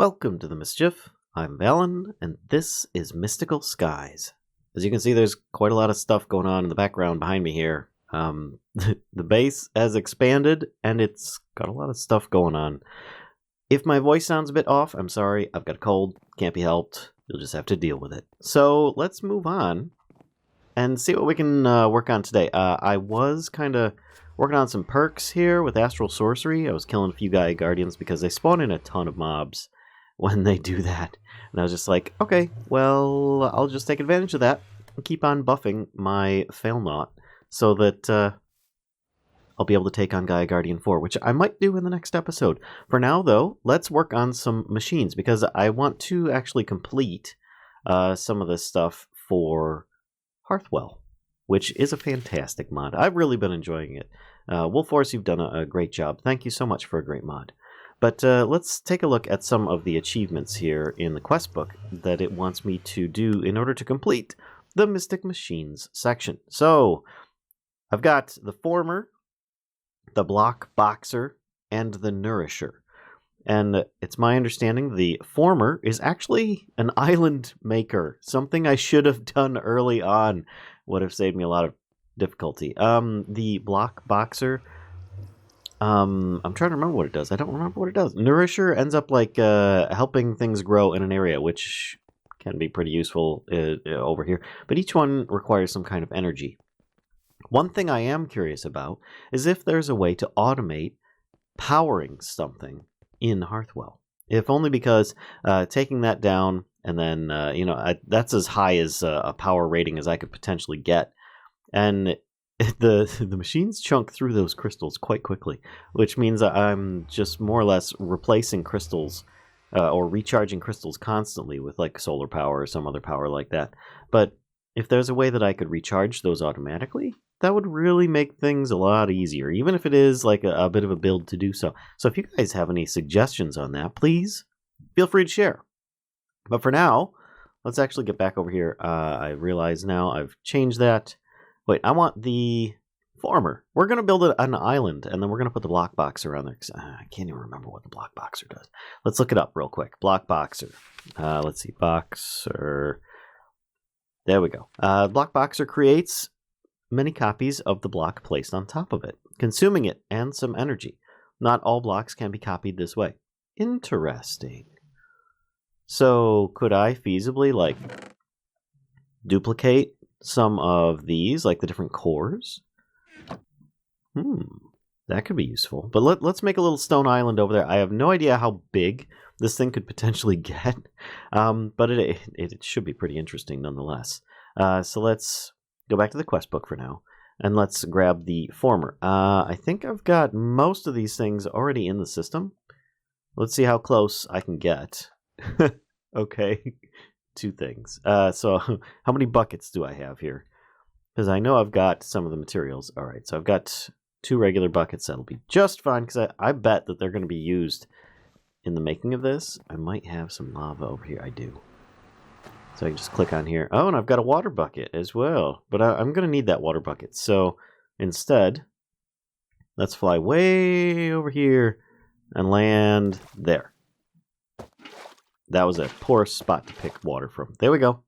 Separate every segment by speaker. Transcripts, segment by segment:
Speaker 1: Welcome to the Mischief. I'm Valen, and this is Mystical Skies. As you can see, there's quite a lot of stuff going on in the background behind me here. The base has expanded, and it's got a lot of stuff going on. If my voice sounds a bit off, I'm sorry. I've got a cold. Can't be helped. You'll just have to deal with it. So let's move on and see what we can work on today. I was kind of working on some perks here with Astral Sorcery. I was killing a few Gaia Guardians because they spawn in a ton of mobs when they do that. And I was just like, okay, well, I'll just take advantage of that and keep on buffing my Failnaught so that I'll be able to take on Gaia Guardian 4, which I might do in the next episode. For now, though, let's work on some machines because I want to actually complete some of this stuff for Hearth Well, which is a fantastic mod. I've really been enjoying it. Wolfforce, you've done a great job. Thank you so much for a great mod. But let's take a look at some of the achievements here in the quest book that it wants me to do in order to complete the Mystic Machines section. So, I've got the Former, the Block Boxer, and the Nourisher. And it's my understanding the Former is actually an island maker, something I should have done early on. Would have saved me a lot of difficulty. The Block Boxer, I'm trying to remember what it does. I don't remember what it does. Nourisher ends up like helping things grow in an area, which can be pretty useful over here. But each one requires some kind of energy. One thing I am curious about is if there's a way to automate powering something in Hearth Well. If only because taking that down and then, that's as high as a power rating as I could potentially get. And the machines chunk through those crystals quite quickly, which means I'm just more or less replacing crystals or recharging crystals constantly with like solar power or some other power like that. But if there's a way that I could recharge those automatically, that would really make things a lot easier, even if it is like a bit of a build to do so. So if you guys have any suggestions on that, please feel free to share. But for now, let's actually get back over here. I realize now I've changed that. Wait, I want the Former. We're going to build an island, and then we're going to put the Block Boxer on there. Cause I can't even remember what the Block Boxer does. Let's look it up real quick. Block Boxer. Let's see. Boxer. There we go. Block Boxer creates many copies of the block placed on top of it, consuming it and some energy. Not all blocks can be copied this way. Interesting. So, could I feasibly, like, duplicate some of these, like the different cores? That could be useful. But let's make a little stone island over there. I have no idea how big this thing could potentially get, but it should be pretty interesting nonetheless. So let's go back to the quest book for now, and let's grab the Former. I think I've got most of these things already in the system. Let's see how close I can get. Okay, 2 things. So how many buckets do I have here? Because I know I've got some of the materials. All right, so I've got 2 regular buckets. That'll be just fine, because I bet that they're going to be used in the making of this. I might have some lava over here. I do. So I can just click on here. Oh, and I've got a water bucket as well. But I'm going to need that water bucket. So instead, let's fly way over here and land there. That was a poor spot to pick water from. There we go.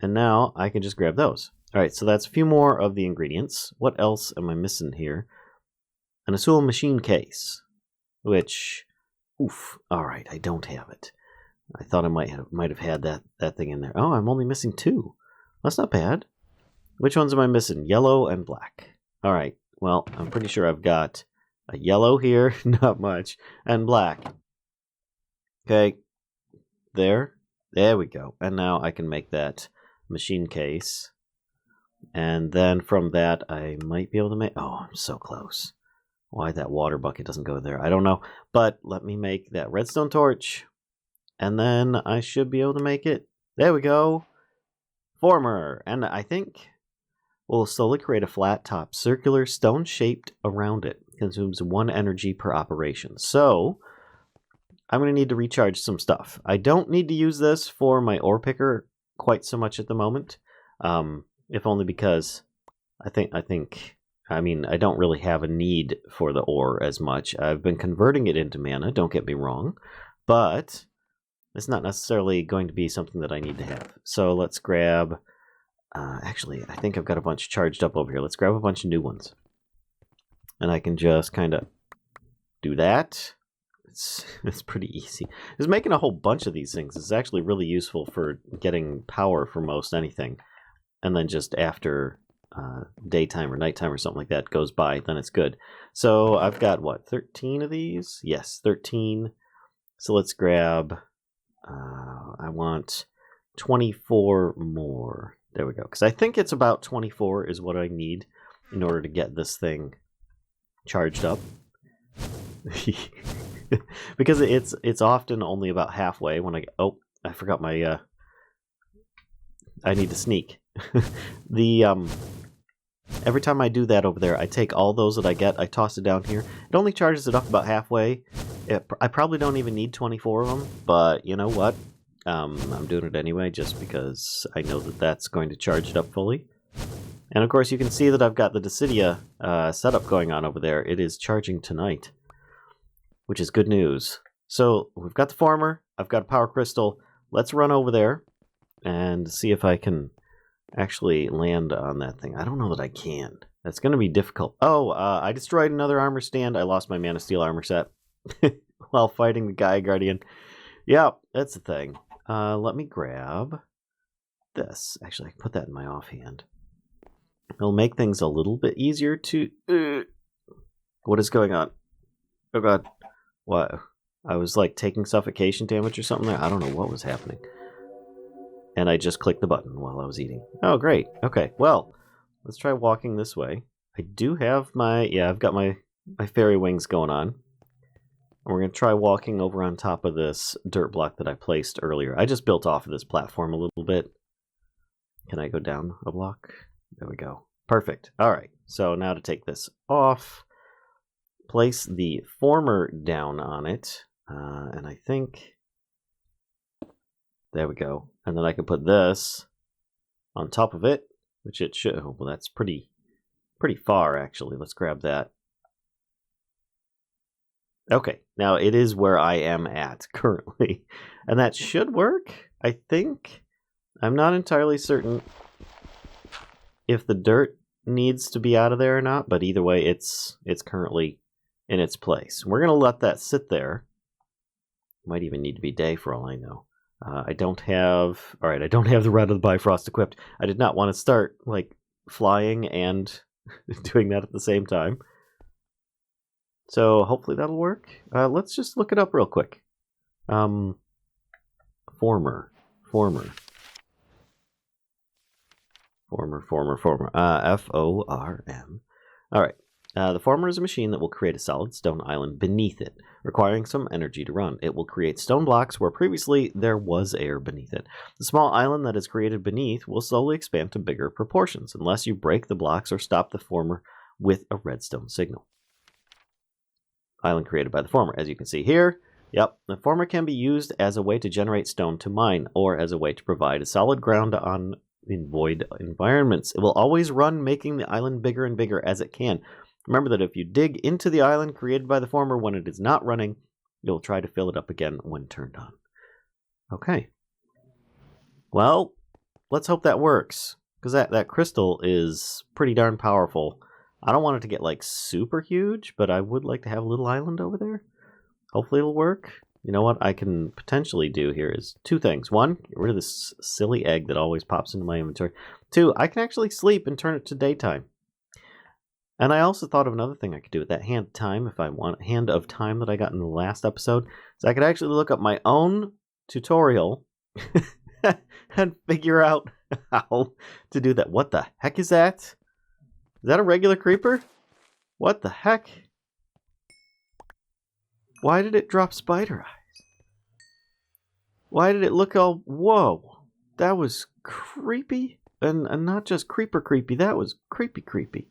Speaker 1: And now I can just grab those. All right, so that's a few more of the ingredients. What else am I missing here? An Azul machine case, which, oof, all right, I don't have it. I thought I might have had that thing in there. Oh, I'm only missing 2. That's not bad. Which ones am I missing? Yellow and black. All right, well, I'm pretty sure I've got a yellow here, not much, and black. Okay, there we go. And now I can make that machine case. And then from that, I might be able to make... Oh, I'm so close. Why that water bucket doesn't go there, I don't know. But let me make that redstone torch. And then I should be able to make it. There we go. Former. And I think we'll slowly create a flat top, circular, stone-shaped around it. Consumes 1 energy per operation. So I'm going to need to recharge some stuff. I don't need to use this for my ore picker quite so much at the moment. If only because I don't really have a need for the ore as much. I've been converting it into mana, don't get me wrong. But it's not necessarily going to be something that I need to have. So let's grab... actually, I think I've got a bunch charged up over here. Let's grab a bunch of new ones. And I can just kind of do that. It's pretty easy. Just making a whole bunch of these things is actually really useful for getting power for most anything. And then just after daytime or nighttime or something like that goes by, then it's good. So I've got, what, 13 of these? Yes, 13. So let's grab... I want 24 more. There we go. Because I think it's about 24 is what I need in order to get this thing charged up. Because it's often only about halfway when I get... Oh, I forgot my... I need to sneak. Every time I do that over there, I take all those that I get, I toss it down here. It only charges it up about halfway. I probably don't even need 24 of them, but you know what? I'm doing it anyway just because I know that that's going to charge it up fully. And of course, you can see that I've got the Decidia setup going on over there. It is charging tonight, which is good news. So we've got the farmer. I've got a power crystal. Let's run over there and see if I can actually land on that thing. I don't know that I can. That's going to be difficult. Oh, I destroyed another armor stand. I lost my Man of Steel armor set while fighting the Gaia Guardian. Yeah, that's the thing. Let me grab this. Actually, I can put that in my offhand. It'll make things a little bit easier to... What is going on? Oh god. What? I was like taking suffocation damage or something there? I don't know what was happening. And I just clicked the button while I was eating. Oh, great. Okay, well, let's try walking this way. I do have my... Yeah, I've got my fairy wings going on. And we're going to try walking over on top of this dirt block that I placed earlier. I just built off of this platform a little bit. Can I go down a block? There we go. Perfect. All right. So now to take this off, place the former down on it. And I think... There we go. And then I can put this on top of it, which it should... Oh, well, that's pretty far, actually. Let's grab that. Okay, now it is where I am at currently. And that should work, I think. I'm not entirely certain if the dirt needs to be out of there or not, but either way, it's currently in its place. We're going to let that sit there. Might even need to be day for all I know. I don't have... Alright, I don't have the Red of the Bifrost equipped. I did not want to start, like, flying and doing that at the same time. So, hopefully that'll work. Let's just look it up real quick. Former. F-O-R-M. Alright. The former is a machine that will create a solid stone island beneath it, requiring some energy to run. It will create stone blocks where previously there was air beneath it. The small island that is created beneath will slowly expand to bigger proportions, unless you break the blocks or stop the former with a redstone signal. Island created by the former. As you can see here, yep, the former can be used as a way to generate stone to mine, or as a way to provide a solid ground in void environments. It will always run, making the island bigger and bigger as it can. Remember that if you dig into the island created by the former when it is not running, you'll try to fill it up again when turned on. Okay. Well, let's hope that works, because that crystal is pretty darn powerful. I don't want it to get, like, super huge, but I would like to have a little island over there. Hopefully it'll work. You know what I can potentially do here is two things. One, get rid of this silly egg that always pops into my inventory. Two, I can actually sleep and turn it to daytime. And I also thought of another thing I could do with that hand of time that I got in the last episode. So I could actually look up my own tutorial and figure out how to do that. What the heck is that? Is that a regular creeper? What the heck? Why did it drop spider eyes? Why did it look all... Whoa. That was creepy. And not just creepy. That was creepy. Creepy.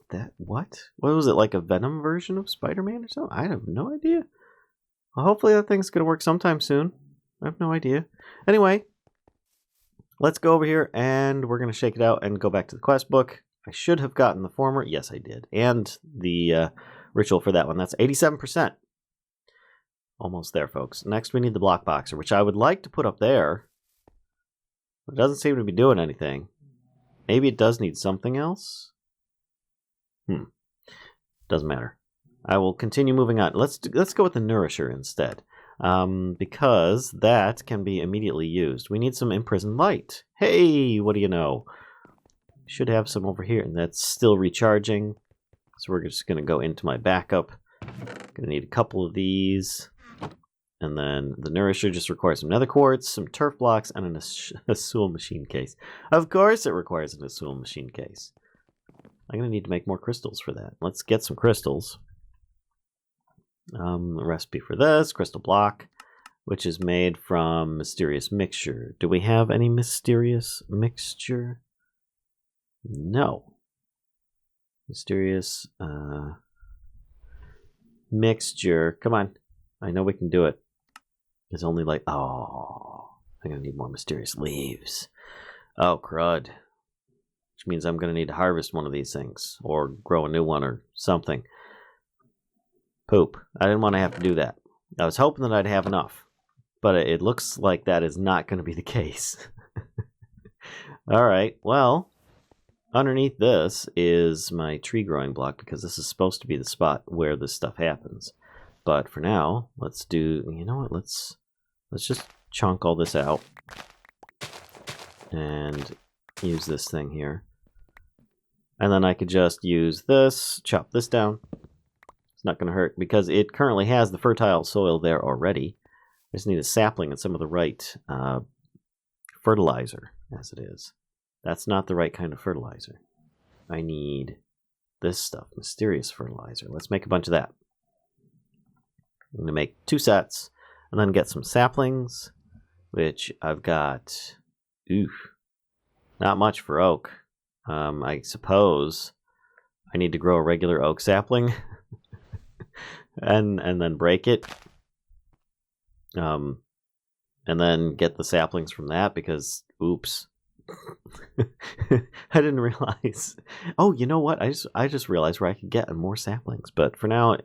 Speaker 1: That what? What was it, like a Venom version of Spider-Man or something? I have no idea. Well, hopefully that thing's gonna work sometime soon. I have no idea. Anyway, let's go over here and we're gonna shake it out and go back to the quest book. I should have gotten the former. Yes, I did. And the ritual for that one. That's 87%. Almost there, folks. Next, we need the block boxer, which I would like to put up there. It doesn't seem to be doing anything. Maybe it does need something else? Doesn't matter. I will continue moving on. Let's go with the nourisher instead. Because that can be immediately used. We need some imprisoned light. Hey, what do you know? Should have some over here, and that's still recharging. So we're just going to go into my backup. Going to need a couple of these. And then the nourisher just requires some nether quartz, some turf blocks, and an Azul machine case. Of course it requires an Azul machine case. I'm going to need to make more crystals for that. Let's get some crystals. The recipe for this, crystal block, which is made from mysterious mixture. Do we have any mysterious mixture? No. Mysterious mixture. Come on. I know we can do it. It's only like, oh, I'm going to need more mysterious leaves. Oh, crud. Which means I'm going to need to harvest one of these things or grow a new one or something. Poop. I didn't want to have to do that. I was hoping that I'd have enough, but it looks like that is not going to be the case. All right. Well, underneath this is my tree growing block because this is supposed to be the spot where this stuff happens. But for now, let's do, you know what? Let's just chunk all this out and use this thing here. And then I could just use this, chop this down. It's not going to hurt because it currently has the fertile soil there already. I just need a sapling and some of the right fertilizer, as it is. That's not the right kind of fertilizer. I need this stuff, mysterious fertilizer. Let's make a bunch of that. I'm going to make 2 sets and then get some saplings, which I've got, not much for oak. I suppose I need to grow a regular oak sapling and then break it. And then get the saplings from that because, oops. I didn't realize. Oh, you know what? I just realized where I could get more saplings. But for now,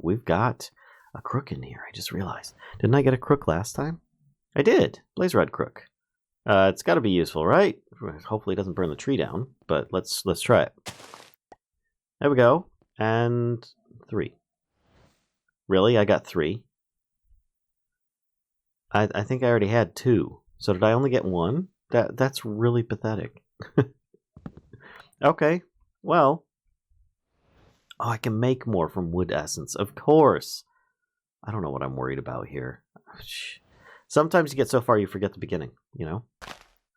Speaker 1: we've got a crook in here. I just realized. Didn't I get a crook last time? I did. Blaze red crook. It's got to be useful, right? Hopefully, it doesn't burn the tree down. But let's try it. There we go. And 3. Really? I got 3. I think I already had 2. So did I only get 1? That's really pathetic. Okay, well. Oh, I can make more from wood essence. Of course. I don't know what I'm worried about here. Sometimes you get so far you forget the beginning, you know?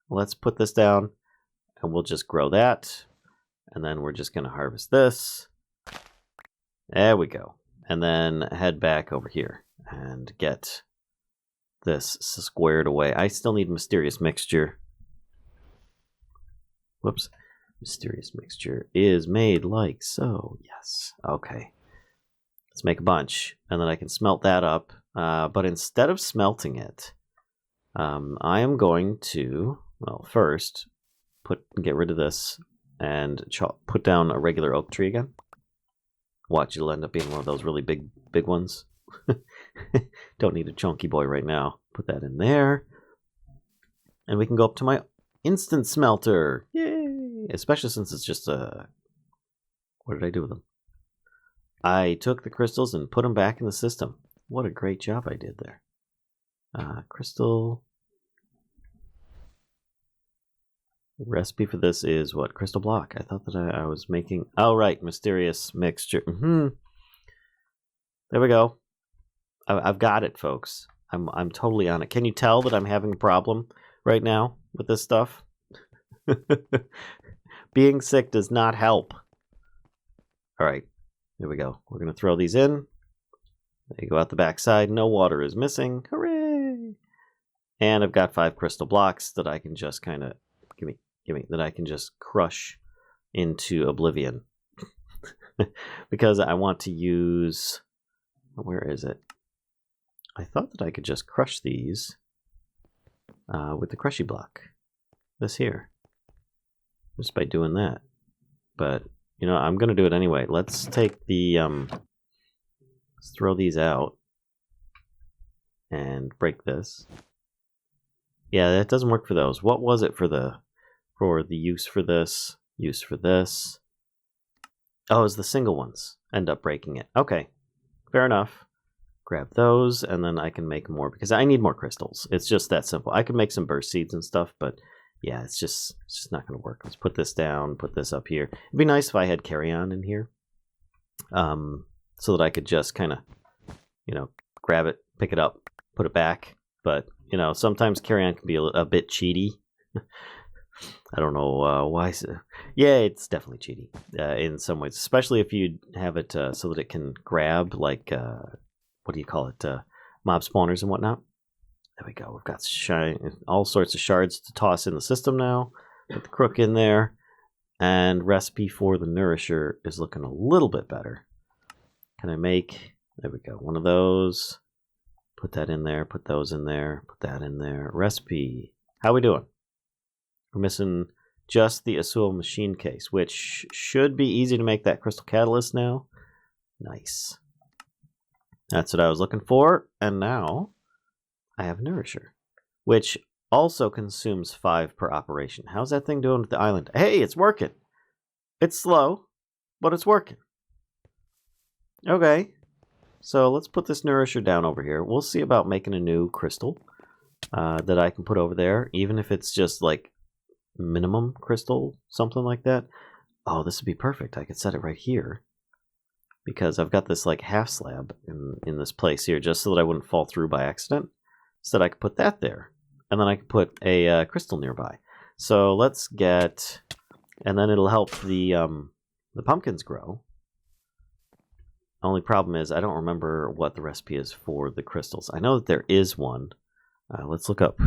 Speaker 1: Let's put this down, and we'll just grow that. And then we're just going to harvest this. There we go. And then head back over here and get this squared away. I still need mysterious mixture. Whoops. Mysterious mixture is made like so. Yes. Okay. Let's make a bunch. And then I can smelt that up. But instead of smelting it, I am going to, well, first, get rid of this and put down a regular oak tree again. Watch, it'll end up being one of those really big ones. Don't need a chunky boy right now. Put that in there. And we can go up to my instant smelter. Yay! Especially since it's just a... What did I do with them? I took the crystals and put them back in the system. What a great job I did there. Crystal... The recipe for this is what? Crystal block. I thought that I was making... Oh, right. Mysterious mixture. There we go. I've got it, folks. I'm totally on it. Can you tell that I'm having a problem right now with this stuff? Being sick does not help. All right. There we go. We're going to throw these in. They go out the back side. No water is missing. Hooray! And I've got 5 crystal blocks that I can just kind of... Give me. That I can just crush into oblivion. Because I want to use... Where is it? I thought that I could just crush these with the crushy block. This here. Just by doing that. But, you know, I'm going to do it anyway. Let's take the... let's throw these out. and break this. Yeah, that doesn't work for those. What was it for the use for this? Use for this. Oh, it's the single ones. End up breaking it. Okay, fair enough. Grab those, and then I can make more, because I need more crystals. It's just that simple. I could make some burst seeds and stuff, but yeah, it's just not going to work. Let's put this down, put this up here. It'd be nice if I had carry-on in here, so that I could just kind of, grab it, pick it up, put it back. But, sometimes carry-on can be a bit cheaty. I don't know why. Yeah, it's definitely cheaty in some ways, especially if you have it so that it can grab, like, what do you call it, mob spawners and whatnot. There we go. We've got all sorts of shards to toss in the system now. Put the crook in there. And recipe for the nourisher is looking a little bit better. Can I make... There we go. One of those. Put that in there. Put those in there. Put that in there. Recipe. How we doing? We're missing just the Azul machine case, which should be easy to make that crystal catalyst now. Nice. That's what I was looking for. And now I have nourisher, which also consumes 5 per operation. How's that thing doing with the island? Hey, it's working. It's slow, but it's working. Okay. So let's put this nourisher down over here. We'll see about making a new crystal that I can put over there, even if it's just like minimum crystal, something like that. Oh, this would be perfect. I could set it right here, because I've got this like half slab in this place here, just so that I wouldn't fall through by accident. So that I could put that there, and then I could put a crystal nearby. So let's get, and then it'll help the pumpkins grow. Only problem is I don't remember what the recipe is for the crystals. I know that there is one. Let's look up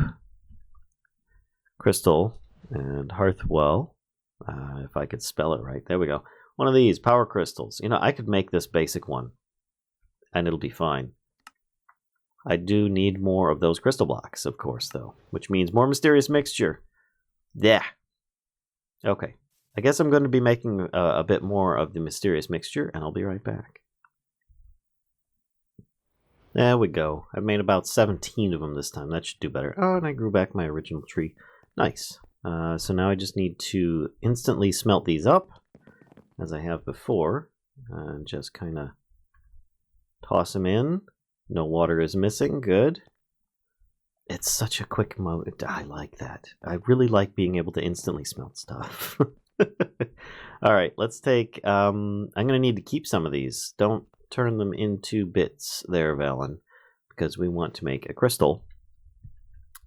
Speaker 1: crystal and Hearth Well. If I could spell it right. There we go. One of these power crystals. I could make this basic one, and it'll be fine. I do need more of those crystal blocks, of course, though, which means more mysterious mixture. Yeah. Okay. I guess I'm going to be making a bit more of the mysterious mixture, and I'll be right back. There we go. I've made about 17 of them this time. That should do better. Oh, and I grew back my original tree. Nice. So now I just need to instantly smelt these up, as I have before, and just kind of toss them in. No water is missing. Good. It's such a quick mode. I like that. I really like being able to instantly smelt stuff. All right, let's take... I'm going to need to keep some of these. Don't turn them into bits there, Valen, because we want to make a crystal.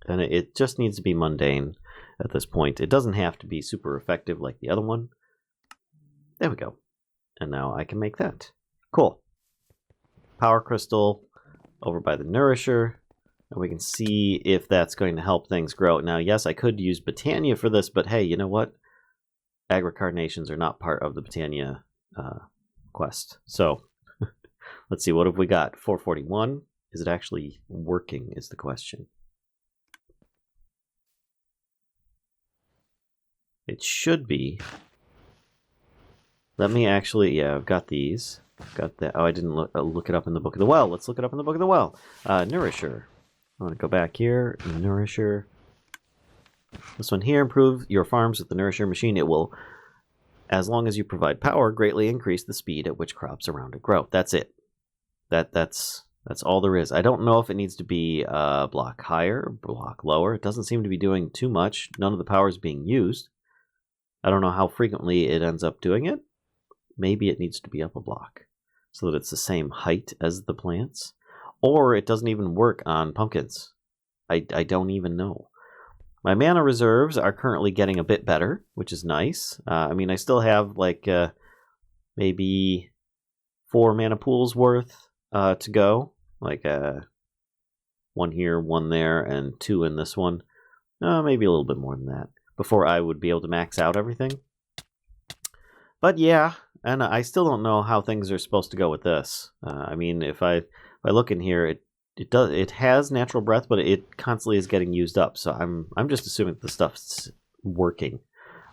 Speaker 1: And it just needs to be mundane at this point. It doesn't have to be super effective like the other one. There we go. And now I can make that. Cool. Power crystal over by the nourisher. And we can see if that's going to help things grow. Now, yes, I could use Botania for this, but hey, you know what? Agricarnations are not part of the Botania quest. So, let's see, what have we got? 441. Is it actually working is the question. It should be. Let me actually, yeah, I've got these. Got that. Oh, I didn't look it up in the Book of the Well. Let's look it up in the Book of the Well. Nourisher. I want to go back here. Nourisher. This one here, improve your farms with the nourisher machine. It will, as long as you provide power, greatly increase the speed at which crops around it grow. That's it. That's all there is. I don't know if it needs to be a block higher, block lower. It doesn't seem to be doing too much. None of the power is being used. I don't know how frequently it ends up doing it. Maybe it needs to be up a block so that it's the same height as the plants. Or it doesn't even work on pumpkins. I don't even know. My mana reserves are currently getting a bit better, which is nice. I mean, I still have like maybe 4 mana pools worth to go. Like 1 here, 1 there, and 2 in this one. Maybe a little bit more than that before I would be able to max out everything. But yeah, and I still don't know how things are supposed to go with this. I mean, if I look in here, it has natural breath, but it constantly is getting used up. So I'm just assuming the stuff's working.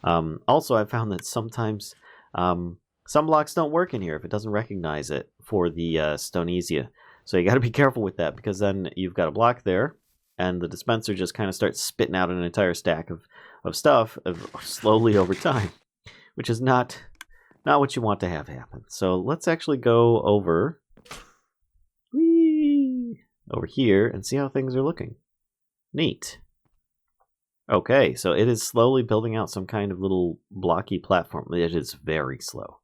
Speaker 1: Also, I found that sometimes some blocks don't work in here if it doesn't recognize it for the Stonesia. So you got to be careful with that, because then you've got a block there, and the dispenser just kind of starts spitting out an entire stack of stuff slowly over time, which is not what you want to have happen. So let's actually go over here and see how things are looking. Neat. Okay, so it is slowly building out some kind of little blocky platform. It is very slow.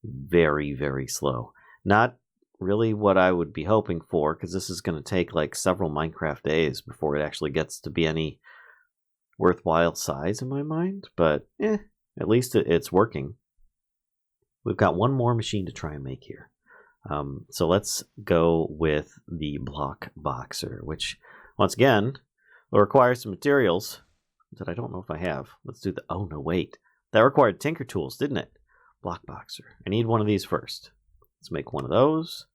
Speaker 1: Very, very slow. Not really what I would be hoping for, because this is going to take like several Minecraft days before it actually gets to be any worthwhile size in my mind. But at least it's working. We've got one more machine to try and make here. So let's go with the block boxer, which once again will require some materials that I don't know if I have. Let's do the... Oh, no, wait. That required tinker tools, didn't it? Block boxer. I need one of these first. Let's make one of those.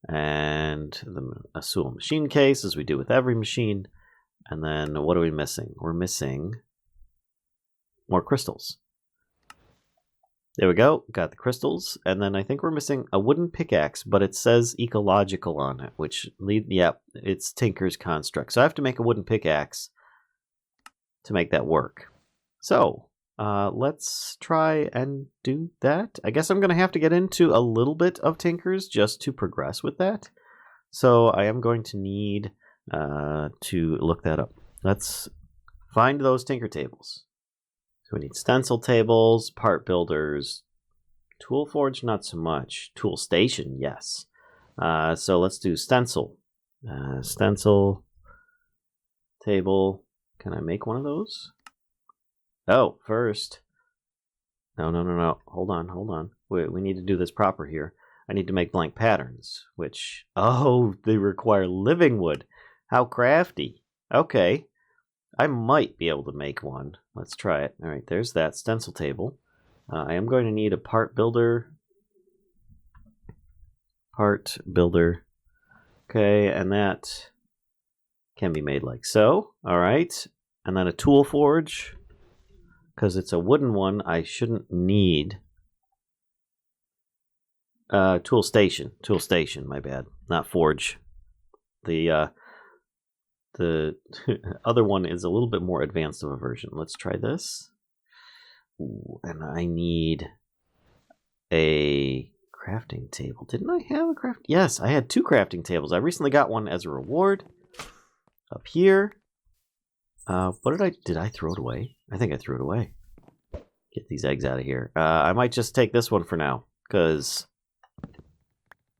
Speaker 1: And a Sewell machine case, as we do with every machine. And then what are we missing? We're missing more crystals. There we go. Got the crystals. And then I think we're missing a wooden pickaxe, but it says ecological on it, which, it's Tinker's construct. So I have to make a wooden pickaxe to make that work. So let's try and do that. I guess I'm going to have to get into a little bit of Tinker's just to progress with that. So I am going to need to look that up. Let's find those Tinker tables. So we need stencil tables, part builders, tool forge, not so much. Tool station, yes. So let's do stencil. Stencil table. Can I make one of those? Oh, first. No. Hold on. We need to do this proper here. I need to make blank patterns, which... Oh, they require living wood. How crafty. Okay. I might be able to make one. Let's try it. All right, there's that stencil table. I am going to need a part builder. Part builder. Okay, and that can be made like so. All right, and then a tool forge. Because it's a wooden one, I shouldn't need... tool station. Tool station, my bad. Not forge. The other one is a little bit more advanced of a version. Let's try this. Ooh, and I need a crafting table. Didn't I have a craft? Yes, I had 2 crafting tables. I recently got one as a reward. Up here. What did I throw it away? I think I threw it away. Get these eggs out of here. I might just take this one for now, because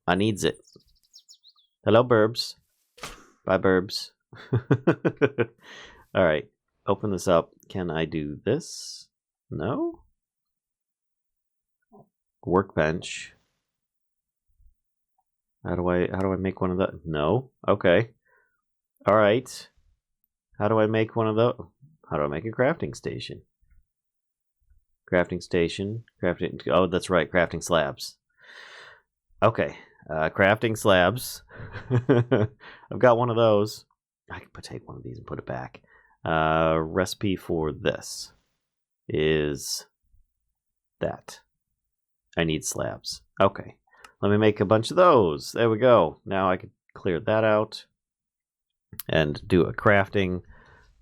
Speaker 1: I needs it. Hello, burbs. Bye, burbs. All right, open this up. Can I do this? No. Workbench. How do I make one of those? No. Okay. All right. How do I make one of those? How do I make a crafting station? Crafting station. Crafting. Oh, that's right. Crafting slabs. Okay. Crafting slabs. I've got one of those. I can take one of these and put it back. Recipe for this is that. I need slabs. Okay. Let me make a bunch of those. There we go. Now I can clear that out and do a crafting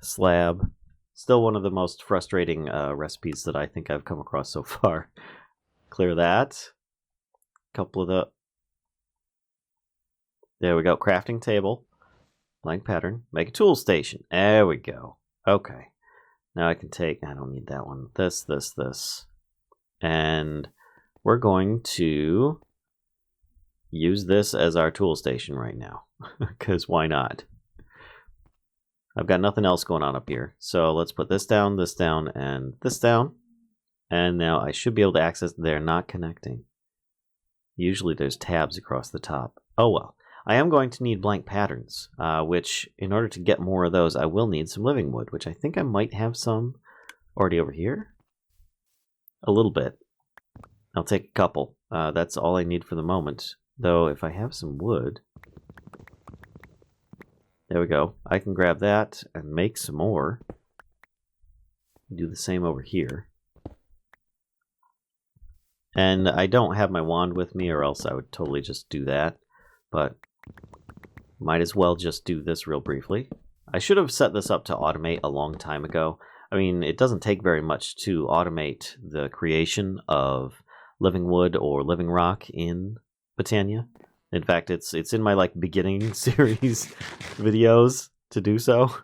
Speaker 1: slab. Still one of the most frustrating recipes that I think I've come across so far. Clear that. Couple of the... There we go. Crafting table. Blank pattern. Make a tool station. There we go. Okay. Now I can take... I don't need that one. This. And we're going to use this as our tool station right now. Because why not? I've got nothing else going on up here. So let's put this down, and this down. And now I should be able to access... They're not connecting. Usually there's tabs across the top. Oh well. I am going to need blank patterns, which in order to get more of those, I will need some living wood, which I think I might have some already over here. A little bit. I'll take a couple. That's all I need for the moment. Though if I have some wood... There we go. I can grab that and make some more. Do the same over here. And I don't have my wand with me, or else I would totally just do that. But Might as well just do this real briefly. I should have set this up to automate a long time ago. I mean, it doesn't take very much to automate the creation of living wood or living rock in Botania. In fact, it's in my like beginning series videos to do so.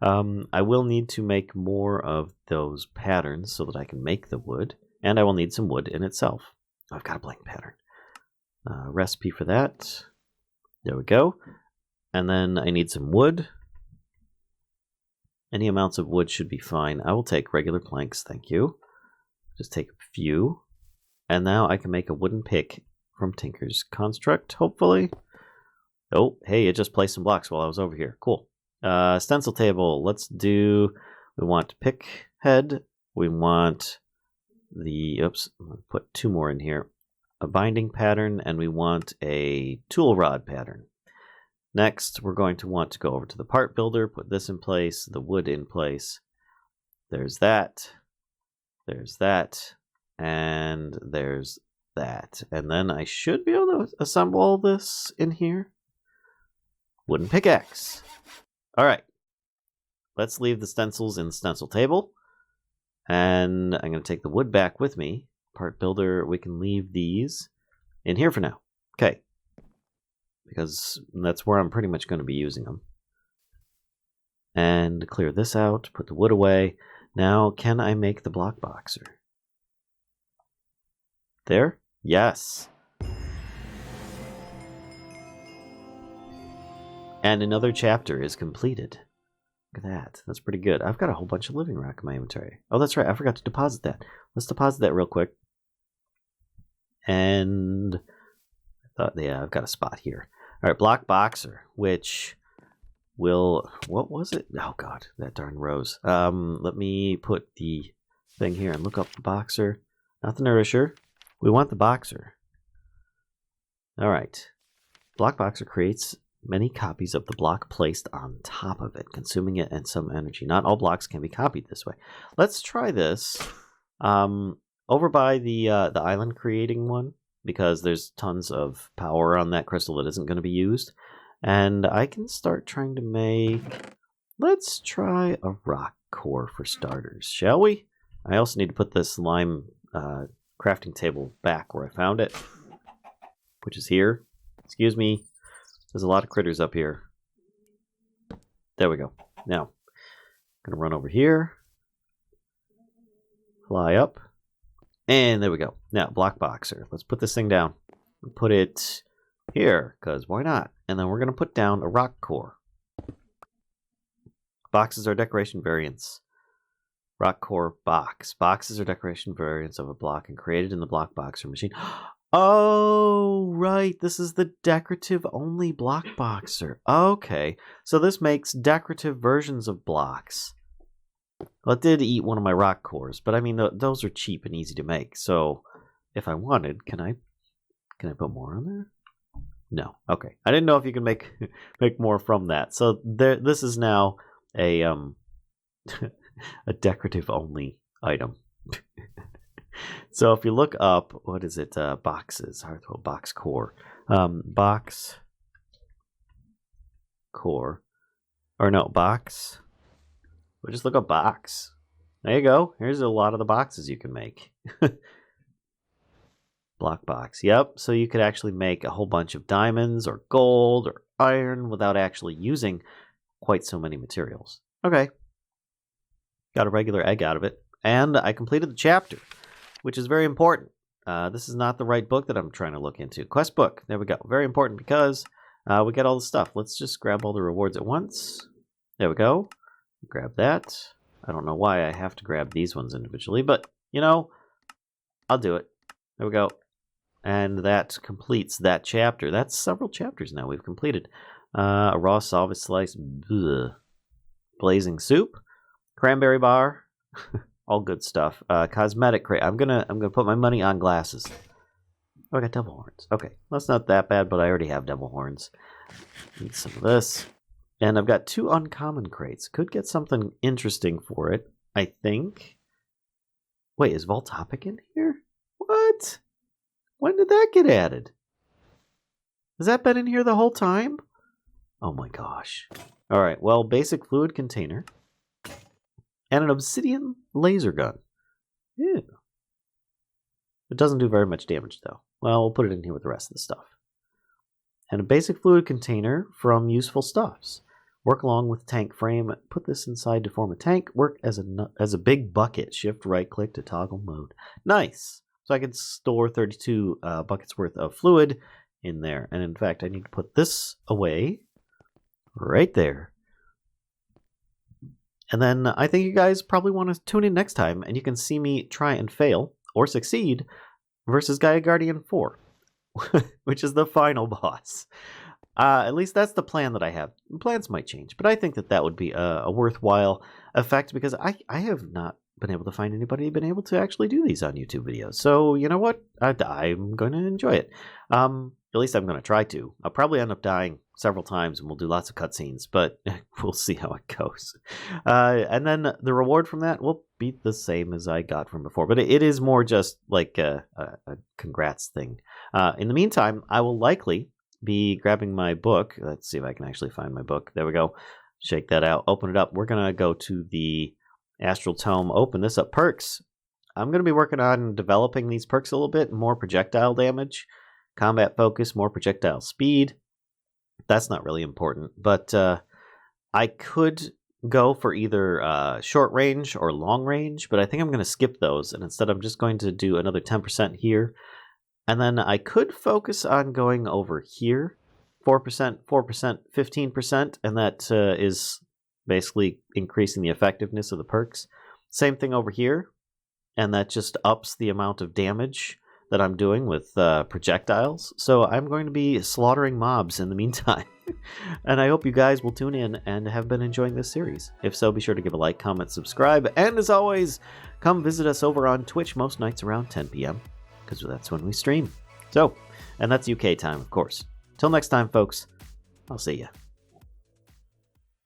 Speaker 1: I will need to make more of those patterns so that I can make the wood, and I will need some wood in itself. I've got a blank pattern. Recipe for that. There we go. And then I need some wood. Any amounts of wood should be fine. I will take regular planks, thank you. Just take a few. And now I can make a wooden pick from Tinker's Construct, hopefully. Oh, hey, it just placed some blocks while I was over here. Cool. Stencil table. Let's do... We want pick head. We want the... Oops, I'm going to put 2 more in here. A binding pattern, and we want a tool rod pattern. Next, we're going to want to go over to the part builder, put this in place, the wood in place. There's that. There's that. And there's that. And then I should be able to assemble all this in here. Wooden pickaxe. All right. Let's leave the stencils in the stencil table. And I'm going to take the wood back with me. Part builder, we can leave these in here for now. Okay. Because that's where I'm pretty much going to be using them. And clear this out, put the wood away. Now, can I make the block boxer? There? Yes. And another chapter is completed. Look at that. That's pretty good. I've got a whole bunch of living rock in my inventory. Oh, that's right. I forgot to deposit that. Let's deposit that real quick. And I thought, yeah, I've got a spot here. All right, block boxer, which will, what was it? Oh God, that darn rose. Let me put the thing here and look up the boxer, not the nourisher. We want the boxer. All right, block boxer creates many copies of the block placed on top of it, consuming it and some energy. Not all blocks can be copied this way. Let's try this over by the island creating one, because there's tons of power on that crystal that isn't going to be used. And I can start trying to make... Let's try a rock core for starters, shall we? I also need to put this lime crafting table back where I found it, which is here. Excuse me. There's a lot of critters up here. There we go. Now, I'm going to run over here. Fly up. And there we go. Now, block boxer. Let's put this thing down. Put it here, because why not? And then we're going to put down a rock core. Boxes are decoration variants. Rock core box. Boxes are decoration variants of a block and created in the block boxer machine. Oh, right. This is the decorative only block boxer. Okay. So this makes decorative versions of blocks. Well, it did eat one of my rock cores, but I mean, those are cheap and easy to make. So if I wanted, can I put more on there? No. Okay. I didn't know if you can make more from that. So this is now a a decorative only item. So if you look up, what is it? Boxes. Hearth Well box core. Box core. Or no, box. We'll just look up box. There you go. Here's a lot of the boxes you can make. Block box. Yep. So you could actually make a whole bunch of diamonds or gold or iron without actually using quite so many materials. Okay. Got a regular egg out of it. And I completed the chapter, which is very important. This is not the right book that I'm trying to look into. Quest book. There we go. Very important because we get all the stuff. Let's just grab all the rewards at once. There we go. Grab that. I don't know why I have to grab these ones individually, but, you know, I'll do it. There we go. And that completes that chapter. That's several chapters now we've completed. A raw salvage slice. Bleh. Blazing soup. Cranberry bar. All good stuff. Cosmetic crate. I'm gonna put my money on glasses. Oh, I got devil horns. Okay, that's not that bad, but I already have devil horns. Need some of this. And I've got 2 uncommon crates. Could get something interesting for it, I think. Wait, is Voltopic in here? What? When did that get added? Has that been in here the whole time? Oh my gosh. Alright, well, basic fluid container. And an obsidian laser gun. Ew. It doesn't do very much damage, though. Well, we'll put it in here with the rest of the stuff. And a basic fluid container from useful stuffs. Work along with tank frame. Put this inside to form a tank. Work as a big bucket. Shift right click to toggle mode. Nice. So I can store 32 buckets worth of fluid in there. And in fact, I need to put this away right there. And then I think you guys probably want to tune in next time, and you can see me try and fail or succeed versus Gaia Guardian 4, which is the final boss. At least that's the plan that I have. Plans might change, but I think that would be a worthwhile effect, because I have not been able to find anybody been able to actually do these on YouTube videos. So you know what? I'm going to enjoy it. At least I'm going to try to. I'll probably end up dying several times, and we'll do lots of cutscenes, but we'll see how it goes. And then the reward from that will be the same as I got from before, but it is more just like a congrats thing. In the meantime, I will likely be grabbing my book. Let's see if I can actually find my book. There we go. Shake that out. Open it up. We're going to go to the Astral Tome. Open this up. Perks. I'm going to be working on developing these perks a little bit. More projectile damage, combat focus, more projectile speed. That's not really important, but I could go for either short range or long range, but I think I'm going to skip those, and instead I'm just going to do another 10% here. And then I could focus on going over here, 4%, 4%, 15%, and that is basically increasing the effectiveness of the perks. Same thing over here, and that just ups the amount of damage that I'm doing with projectiles. So I'm going to be slaughtering mobs in the meantime. And I hope you guys will tune in and have been enjoying this series. If so, be sure to give a like, comment, subscribe, and as always, come visit us over on Twitch most nights around 10 p.m. because that's when we stream. So, and that's UK time, of course. Till next time, folks, I'll see ya.